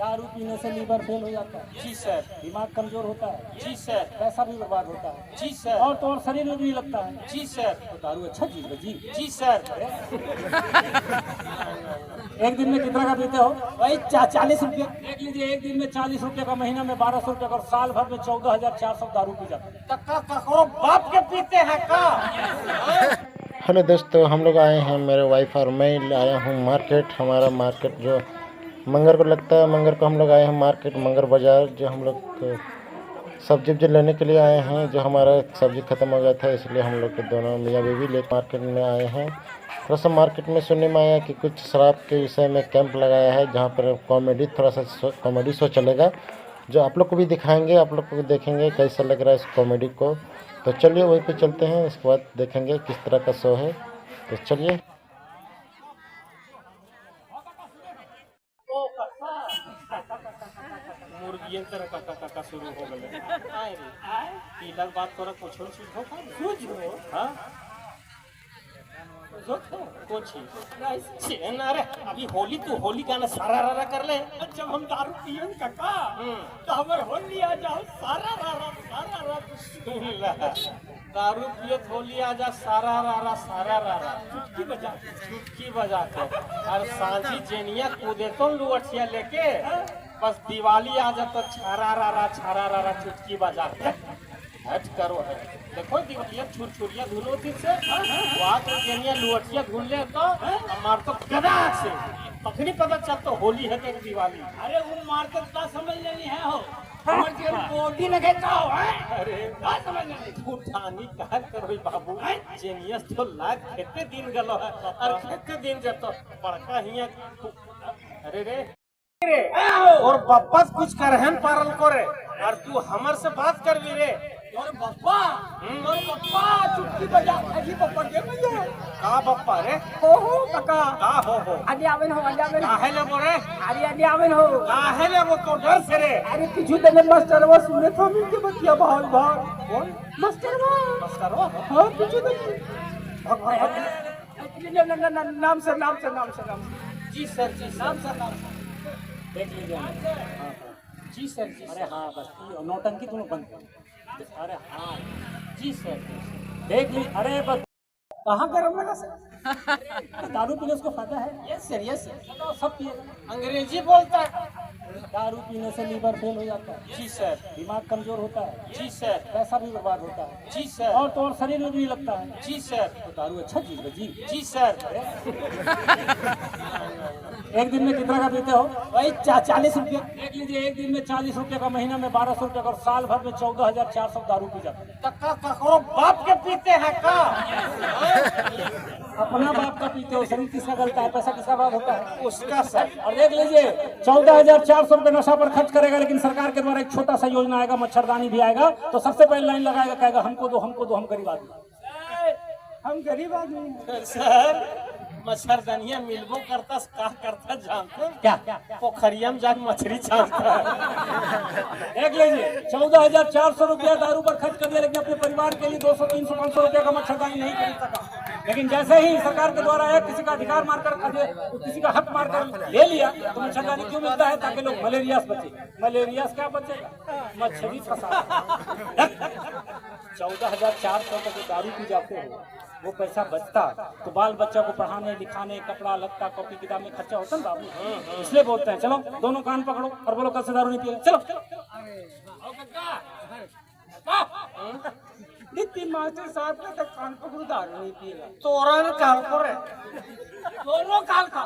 दारू पीने से लीवर फेल हो जाता है। जी सर। दिमाग कमजोर होता है। जी सर। पैसा भी बर्बाद होता है। जी सर। और तो और शरीर में भी लगता है। जी सर। तो दारू अच्छा चीज है जी। जी सर। एक दिन में कितना का पीते हो? वही 40 रुपया। देख लीजिए, एक दिन में 40 रुपये का, महीना में 1200 रुपये का, और साल भर में 14,400 दारू पी जाते हैं। ककरो बाप के पीते हैं का? हेलो दोस्तों, हम लोग आए हैं, मेरे वाइफ और मैं आया हूँ मार्केट। हमारा मार्केट जो मंगर को लगता है, मंगर को हम लोग आए हैं मार्केट, मंगर बाज़ार, जो हम लोग सब्जी वब्जी लेने के लिए आए हैं। जो हमारा सब्जी ख़त्म हो गया था, इसलिए हम लोग के दोनों मियाँ बीवी ले मार्केट में आए हैं। थोड़ा सा मार्केट में सुनने में आया कि कुछ शराब के विषय में कैंप लगाया है, जहाँ पर कॉमेडी, थोड़ा सा कॉमेडी शो चलेगा, जो आप लोग को भी दिखाएंगे। आप लोग को भी देखेंगे कैसा लग रहा है इस कॉमेडी को। तो चलिए वहीं पे चलते हैं, इसके बाद देखेंगे किस तरह का शो है। तो चलिए। मुर्गियन तरह का शुरू हो गए। पीलर बात तोरा कुछ हो हाँ अरे अभी होली तू होली गाना सारा रारा कर ले। जब हम दारू पियन काका तो हमर होली आ जाओ सारा रारा दारू पियत होली आ जा सारा रारा चुटकी बजा के और सांझी जेनिया कूदे तो लुअठिया लेके बस दिवाली आ जा तो छारा रारा चुटकी बजा के हट करो है। देखो दिवालिया छुरछुरिया धुलो दिन से वहाँ तो जेनिया लुअठिया धुल ले तो हमार तो गदा से तखनी पता चल तो होली है कि दिवाली। अरे वो मार्केट का समझ लेनी है हो हमर के बॉडी लगे का हो अरे का समझ लेनी भूटानी कहा करो बाबू जेनियस तो लाख खेते दिन गलो है और खेते दिन जब तो बड़का हिया अरे रे और बप्पा कुछ करहन पारल करे और तू हमर से बात कर भी रे। और बप्पा चुटकी बजा अजी बप्पा के भैया का बप्पा रे हो काका का हो आदि आवन हो काहे ले बोरे अरे आदि आवन हो काहे ले वो तो डर से रे। अरे किछु देने मास्टर वो सुने तो मिल के बतिया भाग कौन मास्टर वो हां किछु देने नाम से जी सर नाम से देख लीजिए। जी सर अरे हाँ बस नौटंकी तुम बंद कर। अरे हाँ जी सर देख ली। अरे बस कहाँ गरम लगा सर दारू पीने से फायदा है। यस सर सब पिएगा। अंग्रेजी बोलता है। दारू पीने से लीवर फेल हो जाता है। जी सर। दिमाग कमजोर होता है। जी सर। पैसा भी बर्बाद होता है। जी सर। और तो और शरीर में भी लगता है। जी सर। तो दारू अच्छा चीज है जी। जी सर। एक दिन में कितना का पीते हो? वही 40 रुपया। देख लीजिए, एक दिन में 40 रुपये का, महीना में 1200 रुपये का, और साल भर में 14,400 दारू पी जाते हैं। ककरो बाप के पीते हैं का? अपना बाप का पीते हो, शरीर किसका गलता है, पैसा किसका बर्बाद होता है उसका सर। और देख लीजिए 14,400 रुपये नशा पर खर्च करेगा, लेकिन सरकार के द्वारा एक छोटा सा योजना आएगा, मच्छरदानी भी आएगा, तो सबसे पहले लाइन लगाएगा, कहेगा हमको दो हम गरीब आदमी। हम गरीब आदमी सर मच्छरदानिया मिलबो करता का करता जानते क्या पोखरिया में जाके मछली छानता। देख लीजिए 14,400 रुपया दारू पर खर्च कर दिया, लेकिन अपने परिवार के लिए 200, 300, 500 रुपया का मच्छरदानी नहीं खरीद सका। लेकिन जैसे ही सरकार के द्वारा किसी का अधिकार मारकर, किसी का हक मारकर ले लिया, तो मच्छरदानी क्यों मिलता है? ताकि लोग मलेरिया से बचे। मलेरिया से क्या बचेगा? मच्छरी फंसा। 14,400 का जो दारू पी जाते हो वो पैसा बचता तो बाल बच्चा को पढ़ाने लिखाने, कपड़ा लत्ता, कॉपी किताब में खर्चा होता है बाबू। इसलिए बोलते हैं चलो दोनों कान पकड़ो और बोलो कल से दारू नहीं पिएगा। चलो मास्टर साहब ने तो कान पकड़ो दारू नहीं पिएगा। तोरण काल करे दोनों कान का।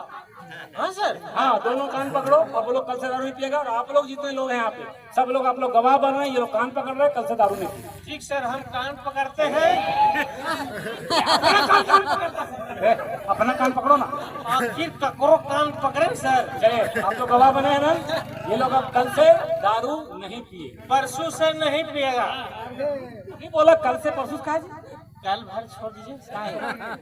हाँ सर। हाँ दोनों कान पकड़ो और बोलो कल से दारू नहीं पिएगा। और आप लोग जितने लोग हैं यहाँ पे सब लोग, आप लोग गवाह बन रहे हैं, ये लोग कान पकड़ रहे हैं, कल से दारू नहीं पिएगा। ठीक सर, हम कान पकड़ते हैं। अपना कान पकड़ो ना। आखिर ककरो कान पकड़े सर। चलिए आप लोग गवाह बने हैं ना, ये लोग अब कल से दारू नहीं पिए। परसों से नहीं पिएगा। नहीं बोला कल से, परसों कहा जी? कल भर छोड़ दीजिए।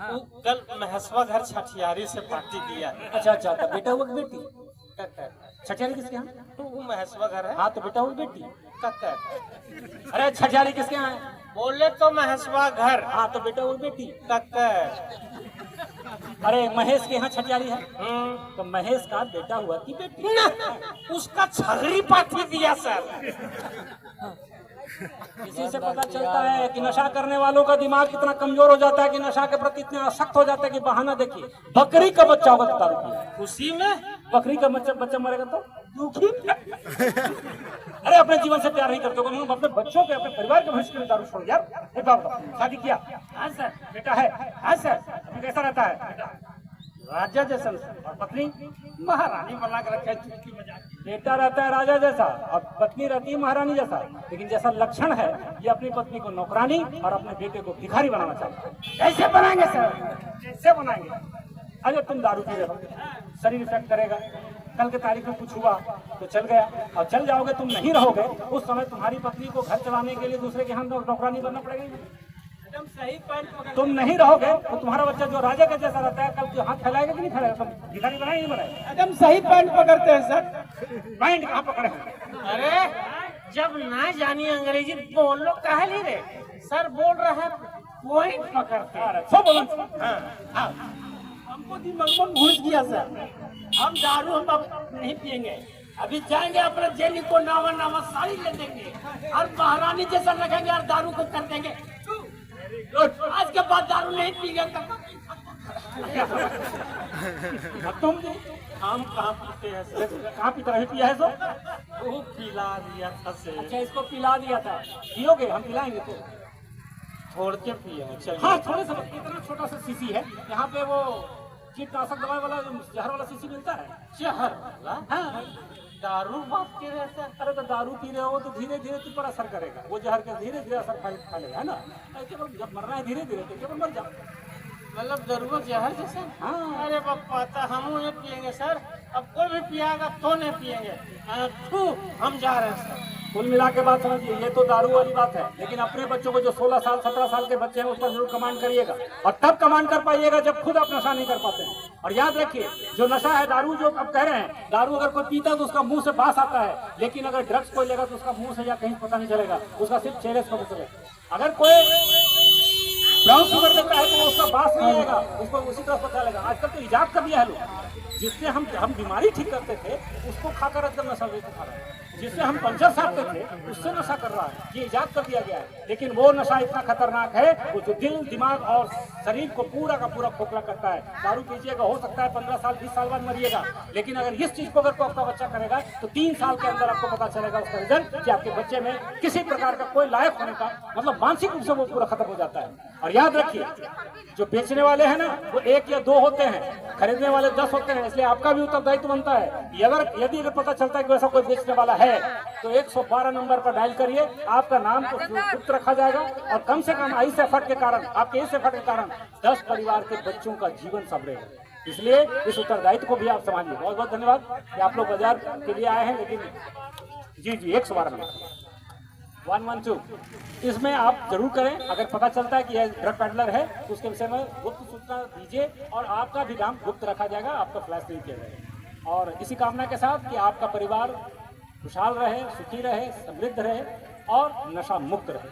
वो कल महसवा घर छठियारी से पार्टी दिया। अच्छा, तो बेटा हुआ कि बेटी? छठियारी किसके यहाँ? तो वो महसवा घर है। हाँ तो बेटा हुआ बेटी? कक्कर। अरे छठियारी किसके यहाँ है? बोले तो महसवा घर। हाँ तो बेटा हुआ बेटी? कक्कर। अरे महेश के यहाँ छठियारी है, तो महेश का बेटा हुआ कि बेटी? उसका छगरी पाथी दिया सर। इसी से पता चलता है कि नशा करने वालों का दिमाग कितना कमजोर हो जाता है कि नशा के प्रति इतने आसक्त हो जाता है कि बहाना देखिए, बकरी का बच्चा होगा तो दारू पिए, उसी में बकरी का बच्चा मरेगा तो दुखी। अरे अपने जीवन से प्यार नहीं करते हो, अपने बच्चों के, अपने परिवार के भविष्य के लिए दारू छोड़ यार। शादी किया? हाँ सर। बेटा है? हाँ सर। कैसा रहता है? राजा जैसा। और पत्नी? महारानी बना के रखे। बेटा रहता है राजा जैसा और पत्नी रहती है महारानी जैसा, लेकिन जैसा लक्षण है ये अपनी पत्नी को नौकरानी और अपने बेटे को भिखारी बनाना चाहता है। कैसे बनाएंगे सर? कैसे बनाएंगे? अरे तुम दारू पी रहे हो, शरीर इफेक्ट करेगा, कल के तारीख में कुछ हुआ तो चल गया, और चल जाओगे, तुम नहीं रहोगे, उस समय तुम्हारी पत्नी को घर चलाने के लिए दूसरे के हाथ नौकरानी बनना पड़ेगा। एकदम सही पॉइंट। तुम नहीं रहोगे तो तुम्हारा बच्चा जो राजा का जैसा रहता है कल जो हाथ फैलाएगा कि नहीं फैलाएगा? तुम भिखारी बनाए नहीं बनाए? एकदम सही पॉइंट पकड़ते हैं सर। पॉइंट कहाँ पकड़े? अरे जब ना जानी अंग्रेजी बोल लो कहा ली रे सर, बोल रहा है पॉइंट पकड़ते हैं। सब बोलो। हमको दिमाग में घुस गया सर, हम दारू हम अब नहीं पियेंगे, अभी जाएंगे अपने जेली को नावा साड़ी ले देंगे और महारानी जैसा रखेंगे और दारू को कर देंगे। आज के बाद दारू नहीं पिएंगे। तुम हम कहाँ पीते हैं सर? कहाँ पीता है? पिया है तो वो पिला दिया था से। अच्छा, इसको पिला दिया था, पियोगे? हम पिलाएंगे तो छोड़ के पिए। चलिए। हाँ, थोड़े सा इतना छोटा सा शीशी है, यहाँ पे वो कीटनाशक दवाई वाला जहर वाला शीशी मिलता है। जहर वाला? हाँ, दारू बात के रहता है। अरे तो दारू पी रहे हो तो धीरे धीरे तुम पर असर करेगा, वो जहर का धीरे धीरे असर फैलेगा, है ना? ऐसे जब मरना है धीरे धीरे तो केवल मर जाओ। मतलब जरूरत जहर जैसे? हाँ। अरे बापा तो हम नहीं पियेंगे सर, अब कोई भी पिएगा तो नहीं पियेंगे। हम जा रहे हैं सर। कुल मिला के बात समझिए, ये तो दारू वाली बात है, लेकिन अपने बच्चों को जो 16 साल 17 साल के बच्चे हैं उस पर जरूर कमांड करिएगा, और तब कमांड कर पाइएगा जब खुद आप नशा नहीं कर पाते हैं। और याद रखिए, जो नशा है दारू, जो अब कह रहे हैं दारू अगर कोई पीता है तो उसका मुंह से बास आता है, लेकिन अगर ड्रग्स कोई लेगा तो उसका मुंह से या कहीं पता नहीं चलेगा, उसका सिर्फ चेहरे से पता चलेगा। अगर कोई ब्राउन शुगर लेता है तो उसका बास नहीं आएगा, उसको उसी तरह पता लगेगा। आजकल तो इजाद कर दिया है लोग, जिससे हम बीमारी ठीक करते थे उसको खाकर एकदम नशा खा रहे हैं, जिससे हम पंचर साधते थे उससे नशा कर रहा है, ये इजाद कर दिया गया है। लेकिन वो नशा इतना खतरनाक है वो जो दिल, दिमाग और शरीर को पूरा का पूरा खोखला करता है। दारू पीजिएगा, हो सकता है 15 साल 20 साल बाद मरिएगा, लेकिन अगर इस चीज को अगर को आपका बच्चा करेगा तो 3 साल के अंदर आपको पता चलेगा उसका रिजल्ट कि आपके बच्चे में किसी प्रकार का कोई लायक होने का मतलब मानसिक रूप से वो पूरा खत्म हो जाता है। और याद रखिए, जो बेचने वाले हैं ना वो 1 या 2 होते हैं, खरीदने वाले 10 होते हैं, इसलिए आपका भी उत्तरदायित्व बनता है। यदि पता चलता है कि वैसा कोई बेचने वाला है तो 112 नंबर पर डायल करिए, आपका नाम तो गुप्त रखा जाएगा, और कम से कम इस एफर्ट के कारण, आपके इस एफर्ट के कारण 10 परिवार के बच्चों का जीवन संवरेगा। इसलिए इस उत्तरदायित्व को भी आप समझिए। बहुत बहुत धन्यवाद कि आप लोग बाजार के लिए आए हैं, लेकिन जी 112 नंबर 112 इसमें आप जरूर करें। अगर पता चलता है कि यह ड्रग पेडलर है तो उसके विषय में गुप्त सूचना दीजिए, और आपका भी नाम गुप्त रखा जाएगा, आपका फ्लैश नहीं किया जाएगा। और इसी कामना के साथ कि आपका परिवार खुशहाल रहे, सुखी रहे, समृद्ध रहे और नशा मुक्त रहे।